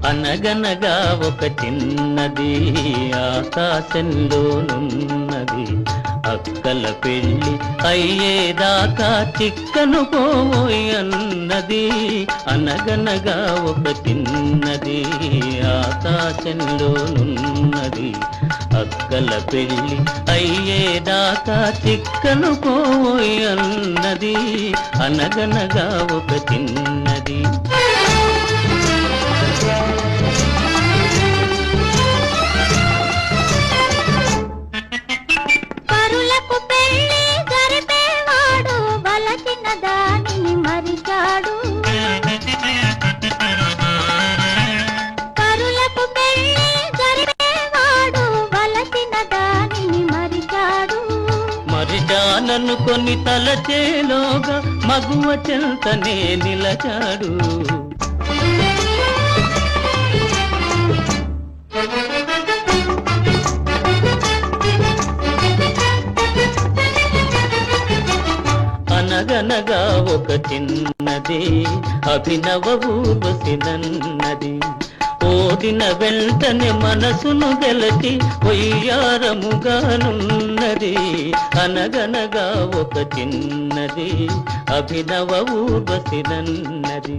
అనగనగా ఒక చిన్నది ఆకాశంలోనున్నది, అక్కల పెళ్ళి అయ్యేదాకా చిక్కను పోయి అన్నది. అనగనగా ఒక చిన్నది ఆకాశంలోనున్నది, అక్కల పెళ్ళి అయ్యేదాకా చిక్కను పోయి అన్నది. అనగనగా ఒక చిన్నది. పరులకు పెళ్ళి జరిపేవాడు వలసిన దానిని మరిచాడు. పరులకు పెళ్ళి జరిపేవాడు వలసిన దానిని మరిచాడు. మరిచాననుకొని తలచేలోగా మగువ చెంతనే నిలచాడు. అనగనగా ఒక చిన్నది అభినవ ఊర్వశినన్నది, ఓడిన వెంటనే మనసును గెలచి వయ్యారముగానున్నది. అనగనగా ఒక చిన్నది అభినవ ఊర్వశినన్నది.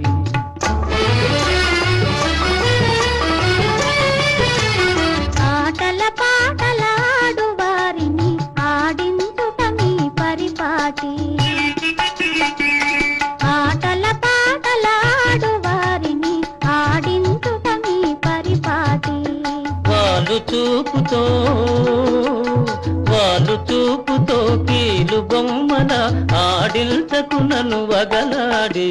ఆటల పాటలాడు వారిని ఆడించుట మీ పరిపాటి. ఆటల పాటలాడు వారిని ఆడించుట మీ పరిపాటి. వాళ్ళు చూపుతో కీలు బొమ్మల ఆడించకునను వగలాడి,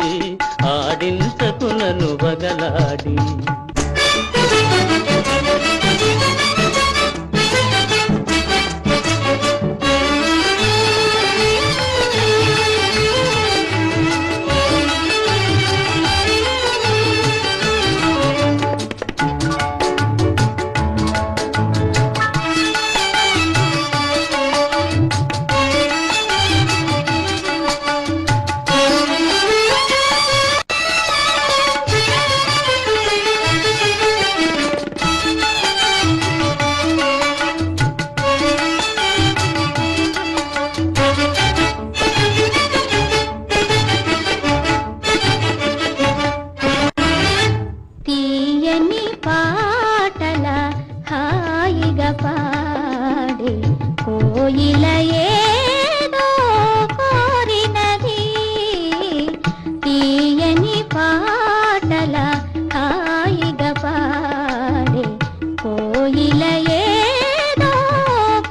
ఆడించకునను వగలాడి. తీయని పాటల హాయిగా పాడే కోయిల ఏదో కోరినది. తీయని పాటల హాయిగా పాడే కోయిల ఏదో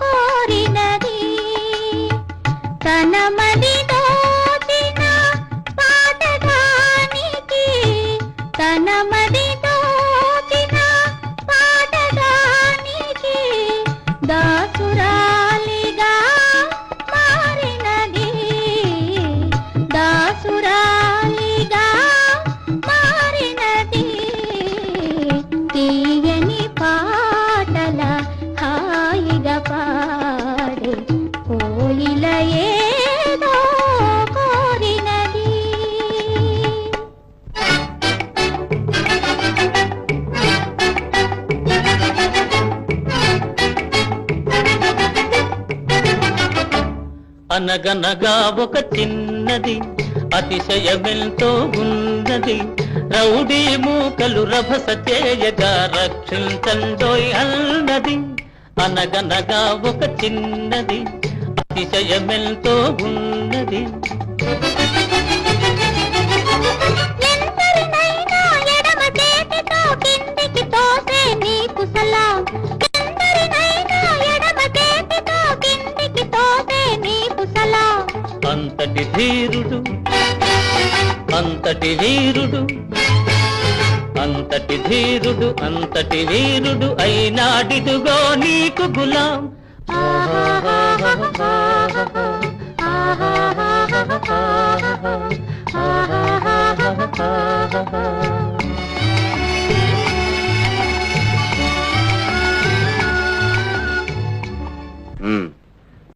కోరినది. తన మది దోచిన పాటగానికి, తన మది దోచిన పాటగానికి దాసురాలిగా మారినది. దాసురాలిగా మారినది. తీయని పాటల హాయిగా పాడే కోయిల ఏదో కోరినది. అనగనగా ఒక చిన్నది అతిశయమెంతో ఉన్నది, రౌడీ మూకలు రభస చేయగా రక్షించండోయ్ అన్నది. అనగనగా ఒక చిన్నది అతిశయమెంతో ఉన్నది. ఎందరినైనా ఎడమ చేతితో కిందికి తోసే నీకు సలాం. ఎందరినైనా ఎడమ చేతితో కిందికి తోసే నీకు సలాం. అంతటి ధీరుడు, అంతటి వీరుడు, అంతటి ధీరుడు, అంతటి వీరుడు అయినాడిదుగో నీకు గులాం. ఆహా ఆహా ఆహా ఆహా ఆహా ఆహా.